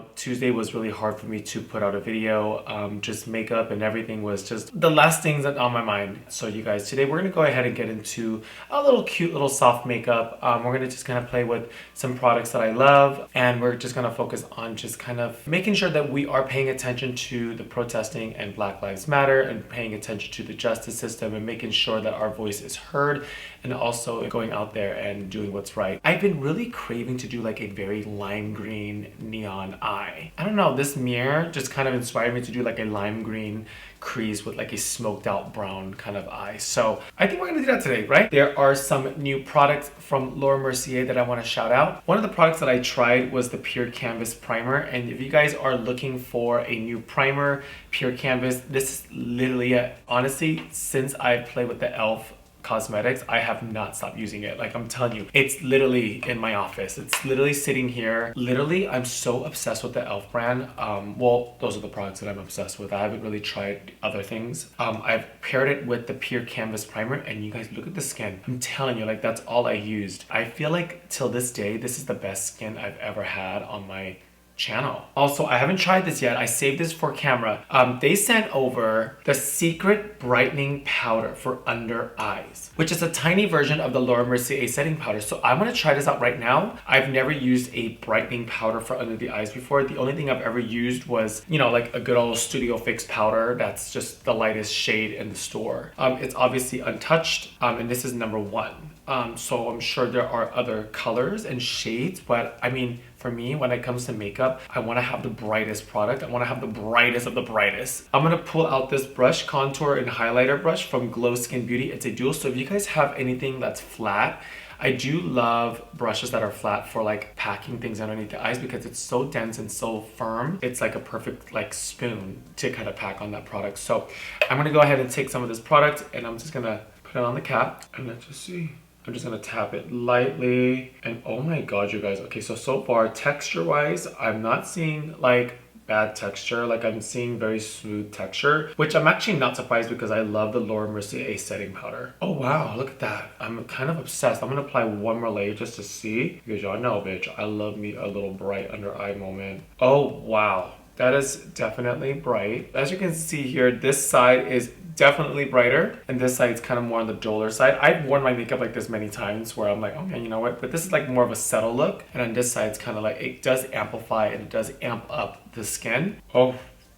know, Tuesday was really hard for me to put out a video. Just makeup and everything was just the last things that on my mind. So you guys, today we're gonna go ahead and get into a little cute little soft makeup. We're gonna just kind of play with some products that I love, and we're just gonna focus on just kind of making sure that we are paying attention to the protesting and Black Lives Matter, and paying attention to the justice system, and making sure that our voice is heard, and also going out there and doing what's right. I've been really craving to do like a very lime green neon eye. I don't know, this mirror just kind of inspired me to do like a lime green crease with like a smoked out brown kind of eye. So I think we're gonna do that today, right? There are some new products from Laura Mercier that I want to shout out. One of the products that I tried was the Pure Canvas Primer, and if you guys are looking for a new primer, Pure Canvas, this is literally it. Honestly, since I've played with the e.l.f. cosmetics, I have not stopped using it. Like, I'm telling you, it's literally in my office. It's literally sitting here. Literally, I'm so obsessed with the e.l.f. brand. Well, those are the products that I'm obsessed with. I haven't really tried other things. I've paired it with the Pure Canvas Primer, and you guys, look at the skin. I'm telling you, like, that's all I used. I feel like till this day, this is the best skin I've ever had on my channel. Also, I haven't tried this yet. I saved this for camera. They sent over the Secret Brightening Powder for under eyes, which is a tiny version of the Laura Mercier setting powder. So I'm gonna try this out right now. I've never used a brightening powder for under the eyes before. The only thing I've ever used was, you know, like a good old Studio Fix powder that's just the lightest shade in the store. It's obviously untouched, and this is number 1. So I'm sure there are other colors and shades, but I mean, for me, when it comes to makeup, I want to have the brightest product. I want to have the brightest of the brightest. I'm going to pull out this brush, contour and highlighter brush from Glow Skin Beauty. It's a dual, so if you guys have anything that's flat, I do love brushes that are flat for like packing things underneath the eyes, because it's so dense and so firm. It's like a perfect like spoon to kind of pack on that product. So I'm going to go ahead and take some of this product, and I'm just going to put it on the cap, and let's just see. I'm just gonna tap it lightly, and oh my god, you guys. Okay, so far, texture wise, I'm not seeing like bad texture. Like, I'm seeing very smooth texture, which I'm actually not surprised, because I love the Laura Mercier setting powder. Oh wow, look at that. I'm kind of obsessed. I'm gonna apply one more layer just to see, because y'all know, bitch, I love me a little bright under eye moment. Oh wow, that is definitely bright. As you can see here, this side is definitely brighter, and this side's kind of more on the duller side. I've worn my makeup like this many times where I'm like, okay, you know what, but this is like more of a subtle look, and on this side it's kind of like, it does amplify and it does amp up the skin. Oh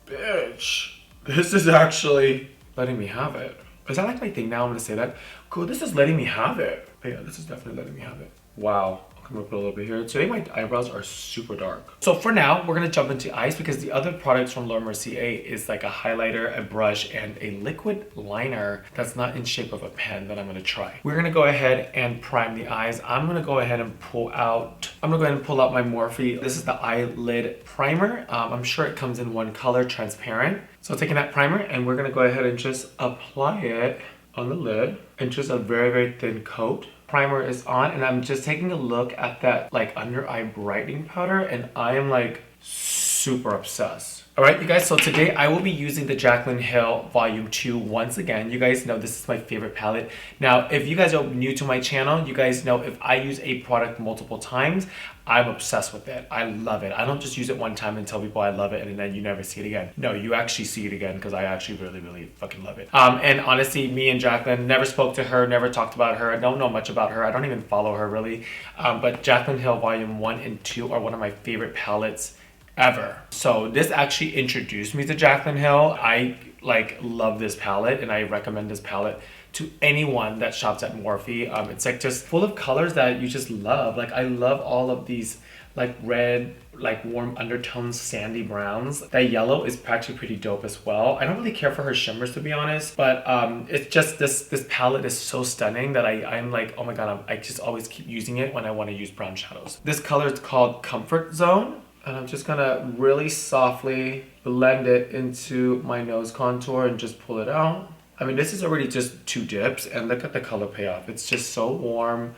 bitch, this is actually letting me have it. Is that like my thing now? I'm gonna say that. Cool, this is letting me have it. But yeah, this is definitely letting me have it. Wow. I'm gonna put a little bit here. Today my eyebrows are super dark. So for now, we're gonna jump into eyes, because the other products from Laura Mercier is like a highlighter, a brush, and a liquid liner that's not in shape of a pen that I'm gonna try. We're gonna go ahead and prime the eyes. I'm gonna go ahead and pull out my Morphe. This is the eyelid primer. I'm sure it comes in one color, transparent. So taking that primer, and we're gonna go ahead and just apply it on the lid, and just a very, very thin coat. Primer is on, and I'm just taking a look at that like under eye brightening powder, and I am like super obsessed. All right, you guys, so today I will be using the Jaclyn Hill Volume 2 once again. You guys know this is my favorite palette. Now, if you guys are new to my channel, you guys know if I use a product multiple times, I'm obsessed with it. I love it. I don't just use it one time and tell people I love it and then you never see it again. No, you actually see it again, because I actually really, really fucking love it. And honestly, me and Jaclyn, never spoke to her, never talked about her. I don't know much about her. I don't even follow her really. But Jaclyn Hill Volume 1 and 2 are one of my favorite palettes ever. So this actually introduced me to Jaclyn Hill. I like love this palette, and I recommend this palette to anyone that shops at Morphe. It's like just full of colors that you just love. Like, I love all of these like red, like warm undertones, sandy browns. That yellow is actually pretty dope as well. I don't really care for her shimmers, to be honest, but it's just this palette is so stunning that I'm like, oh my god, I just always keep using it when I want to use brown shadows. This color is called Comfort Zone, and I'm just gonna really softly blend it into my nose contour and just pull it out. I mean, this is already just 2 dips, and look at the color payoff. It's just so warm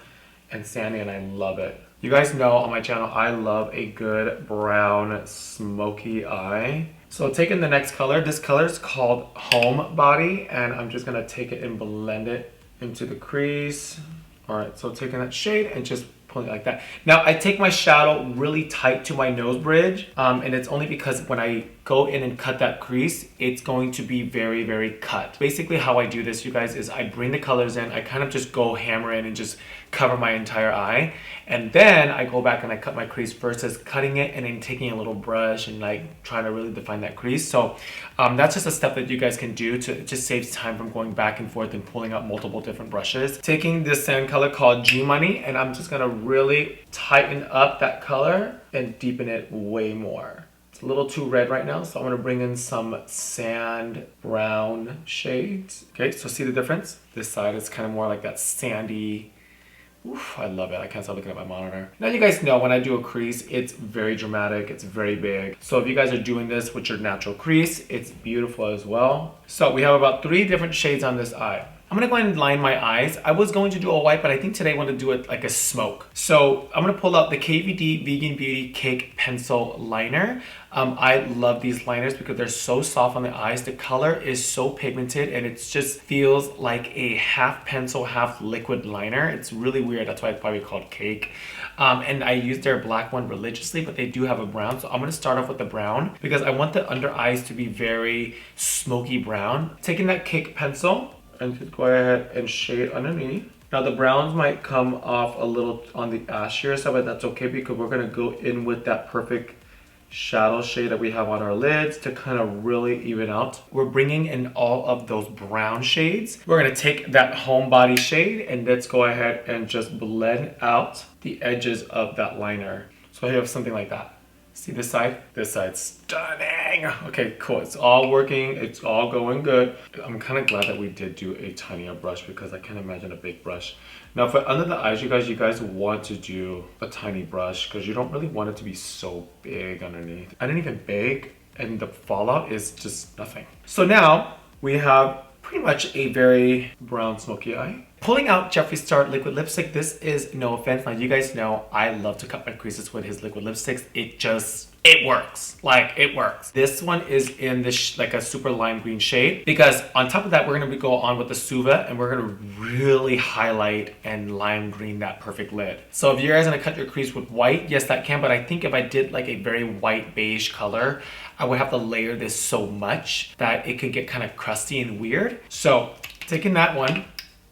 and sandy, and I love it. You guys know on my channel, I love a good brown smoky eye. So taking the next color, this color is called Homebody, and I'm just gonna take it and blend it into the crease. All right, so taking that shade and just pulling it like that. Now I take my shadow really tight to my nose bridge, and it's only because when I go in and cut that crease, it's going to be very, very cut. Basically how I do this, you guys, is I bring the colors in, I kind of just go hammer in and just cover my entire eye, and then I go back and I cut my crease versus cutting it and then taking a little brush and like trying to really define that crease. So that's just a step that you guys can do to just save time from going back and forth and pulling out multiple different brushes. Taking this sand color called G Money, and I'm just gonna really tighten up that color and deepen it way more. It's a little too red right now, so I'm gonna bring in some sand brown shades. Okay, so see the difference? This side is kind of more like that sandy. Oof, I love it. I can't stop looking at my monitor. Now you guys know when I do a crease, it's very dramatic, it's very big. So if you guys are doing this with your natural crease, it's beautiful as well. So we have about 3 different shades on this eye. I'm gonna go ahead and line my eyes. I was going to do a white, but I think today I want to do it like a smoke. So I'm gonna pull out the KVD Vegan Beauty Cake Pencil Liner. I love these liners because they're so soft on the eyes. The color is so pigmented and it just feels like a half pencil, half liquid liner. It's really weird. That's why it's probably called cake. And I use their black one religiously, but they do have a brown. So I'm gonna start off with the brown because I want the under eyes to be very smoky brown. Taking that cake pencil, and just go ahead and shade underneath. Now the browns might come off a little on the ashier side, but that's okay because we're gonna go in with that perfect shadow shade that we have on our lids to kind of really even out. We're bringing in all of those brown shades. We're gonna take that home body shade and let's go ahead and just blend out the edges of that liner. So I have something like that. See this side? This side's stunning. Okay, cool. It's all working. It's all going good. I'm kind of glad that we did do a tinier brush because I can't imagine a big brush. Now for under the eyes, you guys want to do a tiny brush because you don't really want it to be so big underneath. I didn't even bake and the fallout is just nothing. So now we have pretty much a very brown smoky eye. Pulling out Jeffree Star liquid lipstick. This is no offense. Now you guys know I love to cut my creases with his liquid lipsticks. It works. Like, it works. This one is in this like a super lime green shade because on top of that, we're gonna go on with the Suva and we're gonna really highlight and lime green that perfect lid. So if you guys gonna cut your crease with white, yes, that can, but I think if I did like a very white beige color, I would have to layer this so much that it could get kind of crusty and weird. So taking that one,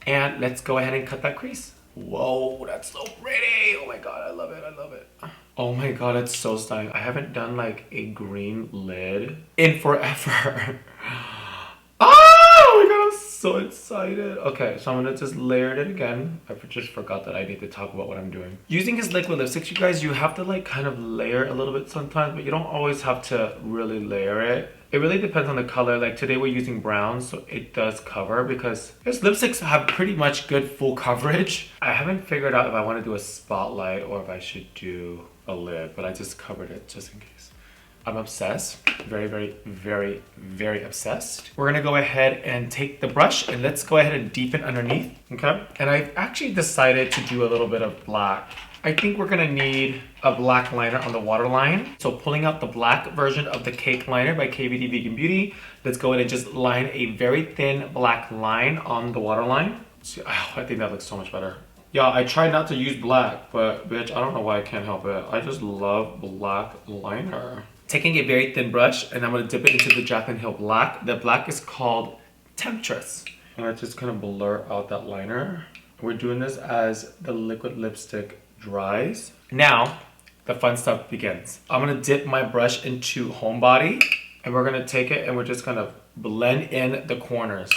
and let's go ahead and cut that crease. Whoa, that's so pretty. Oh my God, I love it, I love it. Oh my God, it's so stunning. I haven't done like a green lid in forever. Oh my God, I'm so excited. Okay, so I'm gonna just layer it again. I just forgot that I need to talk about what I'm doing. Using his liquid lipsticks, you guys, you have to like kind of layer a little bit sometimes, but you don't always have to really layer it. It really depends on the color. Like today we're using brown, so it does cover because his lipsticks have pretty much good full coverage. I haven't figured out if I want to do a spotlight or if I should do a lid, but I just covered it just in case. I'm obsessed. Very, very, very, very obsessed. We're gonna go ahead and take the brush and let's go ahead and deepen underneath, okay? And I've actually decided to do a little bit of black. I think we're gonna need a black liner on the waterline. So pulling out the black version of the Cake Liner by KVD Vegan Beauty, let's go ahead and just line a very thin black line on the waterline. See, oh, I think that looks so much better. Yeah, I tried not to use black, but bitch, I don't know why I can't help it. I just love black liner. Taking a very thin brush and I'm gonna dip it into the Jaclyn Hill black. The black is called Temptress. And I just kind of blur out that liner. We're doing this as the liquid lipstick dries. Now, the fun stuff begins. I'm gonna dip my brush into Homebody and we're gonna take it and we're just gonna blend in the corners.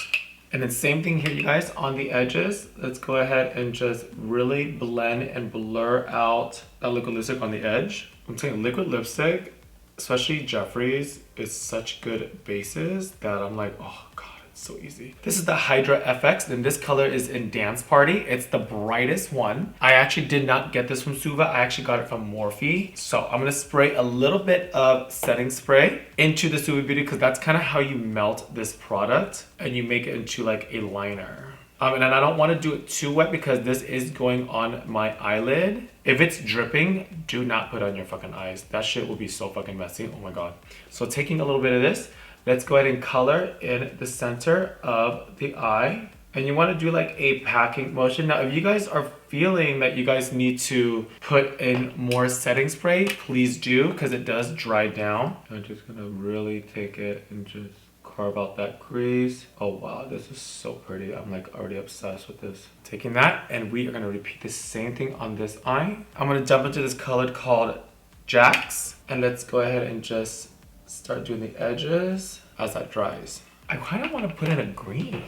And then same thing here, you guys, on the edges. Let's go ahead and just really blend and blur out that liquid lipstick on the edge. I'm saying liquid lipstick, especially Jeffree's, is such good bases that I'm like, oh God, it's so easy. This is the Hydra FX, and this color is in Dance Party. It's the brightest one. I actually did not get this from Suva. I actually got it from Morphe. So I'm gonna spray a little bit of setting spray into the Suva Beauty because that's kind of how you melt this product and you make it into like a liner. And then I don't want to do it too wet because this is going on my eyelid. If it's dripping, do not put it on your fucking eyes. That shit will be so fucking messy. Oh my God. So taking a little bit of this, let's go ahead and color in the center of the eye. And you want to do like a packing motion. Now, if you guys are feeling that you guys need to put in more setting spray, please do, because it does dry down. I'm just gonna really take it and just carve out that crease. Oh wow, this is so pretty. I'm like already obsessed with this. Taking that, and we are gonna repeat the same thing on this eye. I'm gonna jump into this color called Jax, and let's go ahead and just start doing the edges as that dries. I kind of want to put in a green.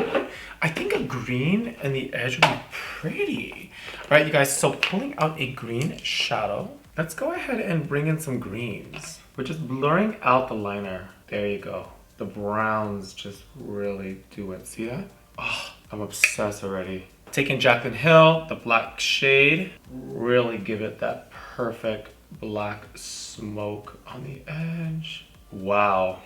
I think a green and the edge would be pretty. All right, you guys, so pulling out a green shadow, let's go ahead and bring in some greens. We're just blurring out the liner. There you go. The browns just really do it. See that? Oh, I'm obsessed already. Taking Jaclyn Hill, the black shade, really give it that perfect black smoke on the edge. Wow.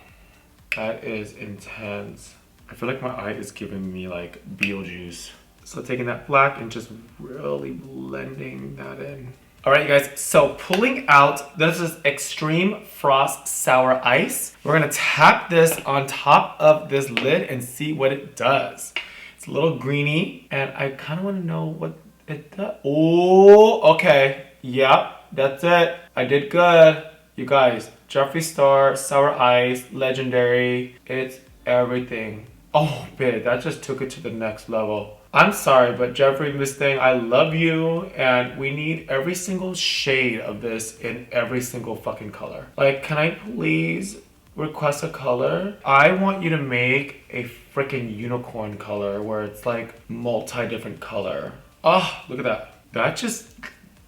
That is intense. I feel like my eye is giving me like Beetlejuice. So taking that black and just really blending that in. All right, you guys, so pulling out, this is Extreme Frost Sour Ice. We're gonna tap this on top of this lid and see what it does. It's a little greeny, and I kind of want to know what it does. Oh, okay. Yep, that's it. I did good. You guys, Jeffree Star, Sour Ice, Legendary, it's everything. Oh, babe, that just took it to the next level. I'm sorry, but Jeffree Mustang, I love you, and we need every single shade of this in every single fucking color. Like, can I please request a color? I want you to make a freaking unicorn color where it's like multi-different color. Oh, look at that.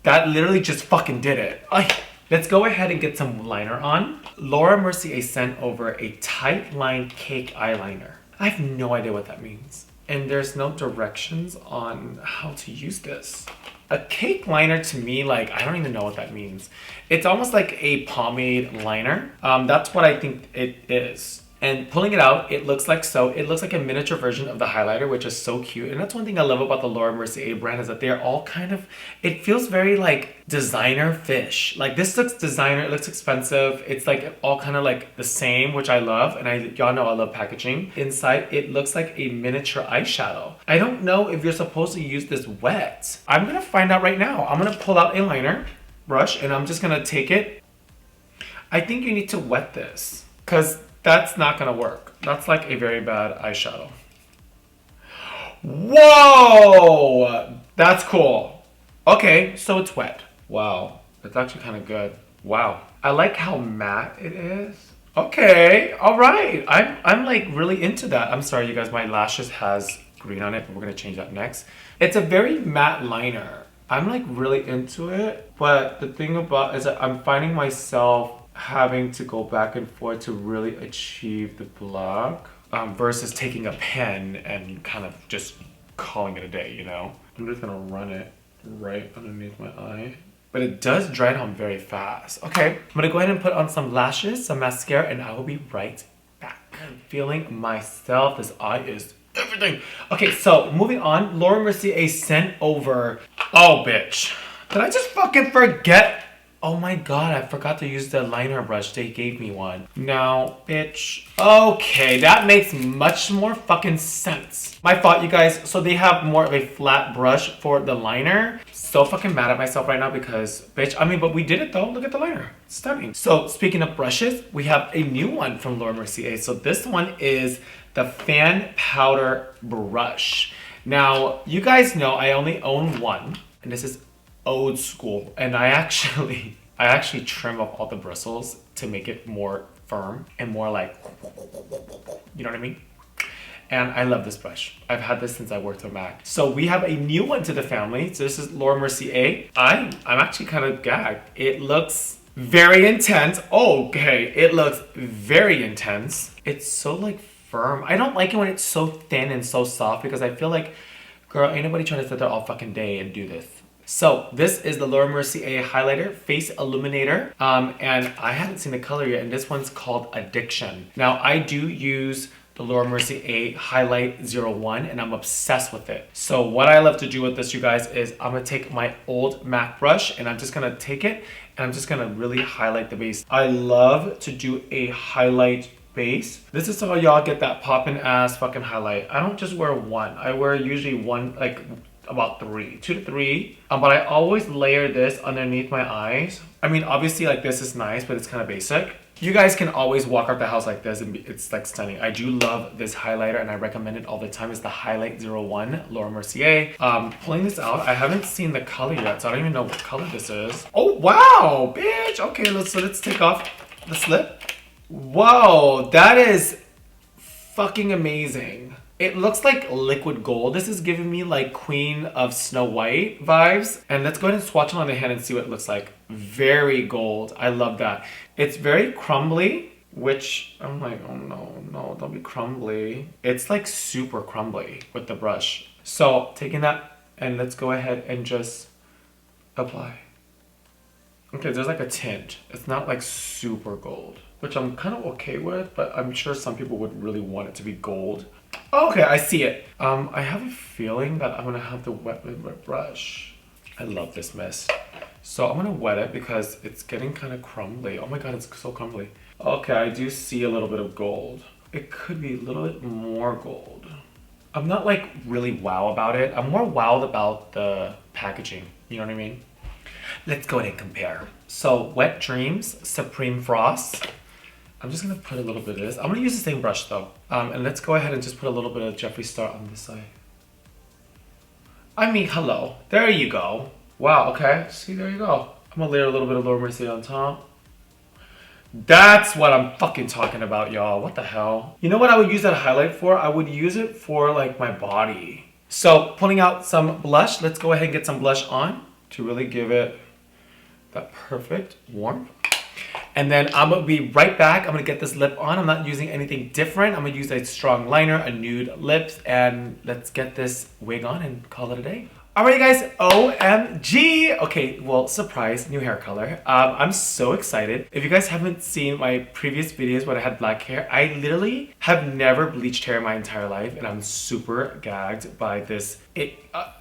That literally just fucking did it. Let's go ahead and get some liner on. Laura Mercier sent over a tight line cake eyeliner. I have no idea what that means. And there's no directions on how to use this. A cake liner to me, like, I don't even know what that means. It's almost like a pomade liner. That's what I think it is. And pulling it out, it looks like so. It looks like a miniature version of the highlighter, which is so cute. And that's one thing I love about the Laura Mercier brand is that they're all kind of, it feels very like designer fish. Like this looks designer, it looks expensive. It's like all kind of like the same, which I love. And y'all know I love packaging. Inside, it looks like a miniature eyeshadow. I don't know if you're supposed to use this wet. I'm gonna find out right now. I'm gonna pull out a liner brush and I'm just gonna take it. I think you need to wet this because that's not gonna work. That's like a very bad eyeshadow. Whoa! That's cool. Okay, so it's wet. Wow, it's actually kind of good. Wow. I like how matte it is. Okay, all right. I'm like really into that. I'm sorry, you guys, my lashes has green on it, but we're gonna change that next. It's a very matte liner. I'm like really into it, but the thing about is that I'm finding myself having to go back and forth to really achieve the black versus taking a pen and kind of just calling it a day, you know? I'm just gonna run it right underneath my eye. But it does dry down very fast. Okay, I'm gonna go ahead and put on some lashes, some mascara, and I will be right back. I'm feeling myself. This eye is everything. Okay, so moving on, Laura Mercier sent over, oh bitch. Did I just fucking forget? Oh my god, I forgot to use the liner brush. They gave me one. Now, bitch. Okay, that makes much more fucking sense. My fault, you guys. So they have more of a flat brush for the liner. So fucking mad at myself right now because, bitch, I mean, but we did it though. Look at the liner. Stunning. So speaking of brushes, we have a new one from Laura Mercier. So this one is the Fan Powder Brush. Now, you guys know I only own one, and this is old school, and I actually trim up all the bristles to make it more firm and more like, you know what I mean? And I love this brush. I've had this since I worked on MAC. So we have a new one to the family. So this is Laura Mercier. I'm actually kind of gagged. It looks very intense. Oh, okay, it looks very intense. It's so like firm. I don't like it when it's so thin and so soft because I feel like, girl, ain't nobody trying to sit there all fucking day and do this. So this is the Laura Mercier highlighter face illuminator, and I haven't seen the color yet, and this one's called Addiction. Now I do use the Laura Mercier Highlight 01, and I'm obsessed with it. So what I love to do with this, you guys, is I'm gonna take my old MAC brush and I'm just gonna take it and I'm just gonna really highlight the base. I love to do a highlight base. This is how y'all get that poppin' ass fucking highlight. I don't just wear one. I wear usually one, like about 2 to 3. But I always layer this underneath my eyes. I mean, obviously like this is nice, but it's kind of basic. You guys can always walk out the house like this and it's like stunning. I do love this highlighter and I recommend it all the time. It's the Highlight 01 Laura Mercier. Pulling this out, I haven't seen the color yet, so I don't even know what color this is. Oh wow, bitch. Okay, let's take off the slip. Whoa, that is fucking amazing. It looks like liquid gold. This is giving me like Queen of Snow White vibes. And let's go ahead and swatch it on the hand and see what it looks like. Very gold. I love that. It's very crumbly, which I'm like, oh no, don't be crumbly. It's like super crumbly with the brush. So taking that and let's go ahead and just apply. Okay, there's like a tint. It's not like super gold, which I'm kind of okay with, but I'm sure some people would really want it to be gold. Okay, I see it. I have a feeling that I'm gonna have to wet my brush. I love this mist. So I'm gonna wet it because it's getting kind of crumbly. Oh my god, it's so crumbly. Okay, I do see a little bit of gold. It could be a little bit more gold. I'm not like really wow about it. I'm more wowed about the packaging. You know what I mean? Let's go ahead and compare. So Wet Dreams Supreme Frost. I'm just gonna put a little bit of this. I'm gonna use the same brush though. And let's go ahead and just put a little bit of Jeffree Star on this side. I mean, hello. There you go. Wow, okay. See, there you go. I'm gonna layer a little bit of Laura Mercier on top. That's what I'm fucking talking about, y'all. What the hell? You know what I would use that highlight for? I would use it for like my body. So pulling out some blush. Let's go ahead and get some blush on to really give it that perfect warmth. And then I'm gonna be right back. I'm gonna get this lip on. I'm not using anything different. I'm gonna use a strong liner, a nude lips, and let's get this wig on and call it a day. Alright guys, OMG! Okay, well, surprise, new hair color. I'm so excited. If you guys haven't seen my previous videos when I had black hair, I literally have never bleached hair my entire life, and I'm super gagged by this.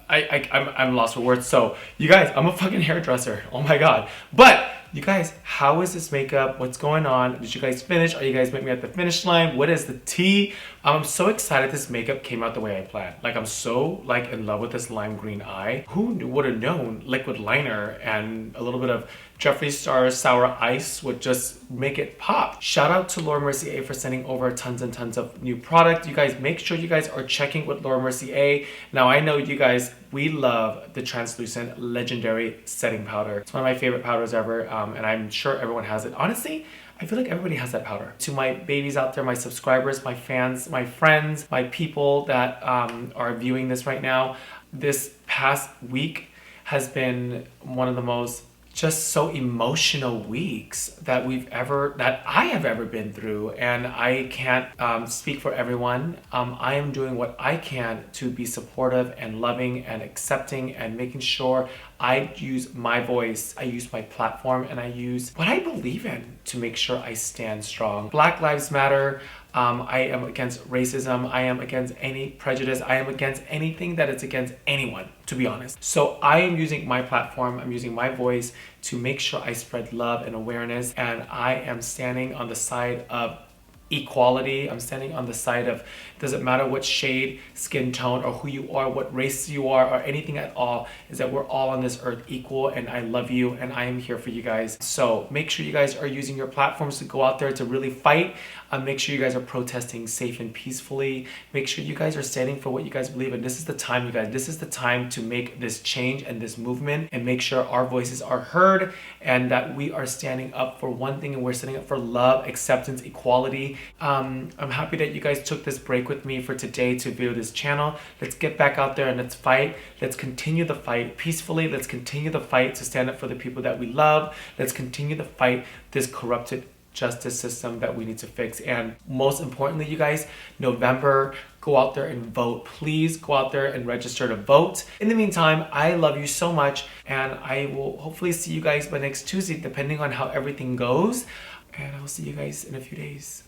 I'm lost for words. So, you guys, I'm a fucking hairdresser. Oh my god. But you guys, how is this makeup? What's going on? Did you guys finish? Are you guys meeting me at the finish line? What is the tea? I'm so excited this makeup came out the way I planned. Like, I'm so like in love with this lime green eye. Who would have known liquid liner and a little bit of Jeffree Star Sour Ice would just make it pop. Shout out to Laura Mercier for sending over tons and tons of new product. You guys, make sure you guys are checking with Laura Mercier. Now, I know you guys, we love the translucent legendary setting powder. It's one of my favorite powders ever, and I'm sure everyone has it. Honestly, I feel like everybody has that powder. To my babies out there, my subscribers, my fans, my friends, my people that are viewing this right now, this past week has been one of the most just so emotional weeks that I have ever been through, and I can't speak for everyone. I am doing what I can to be supportive and loving and accepting and making sure I use my voice, I use my platform, and I use what I believe in to make sure I stand strong. Black Lives Matter. I am against racism. I am against any prejudice. I am against anything that is against anyone, to be honest. So I am using my platform, I'm using my voice to make sure I spread love and awareness, and I am standing on the side of equality. I'm standing on the side of, doesn't matter what shade, skin tone, or who you are, what race you are, or anything at all, is that we're all on this earth equal, and I love you, and I am here for you guys. So make sure you guys are using your platforms to go out there to really fight. Make sure you guys are protesting safe and peacefully. Make sure you guys are standing for what you guys believe in. This is the time, you guys. This is the time to make this change and this movement and make sure our voices are heard and that we are standing up for one thing, and we're standing up for love, acceptance, equality. I'm happy that you guys took this break with me for today to view this channel. Let's get back out there and let's fight. Let's continue the fight peacefully. Let's continue the fight to stand up for the people that we love. Let's continue the fight this corrupted justice system that we need to fix. And most importantly, you guys, November, go out there and vote. Please go out there and register to vote. In the meantime, I love you so much, and I will hopefully see you guys by next Tuesday, depending on how everything goes. And I'll see you guys in a few days.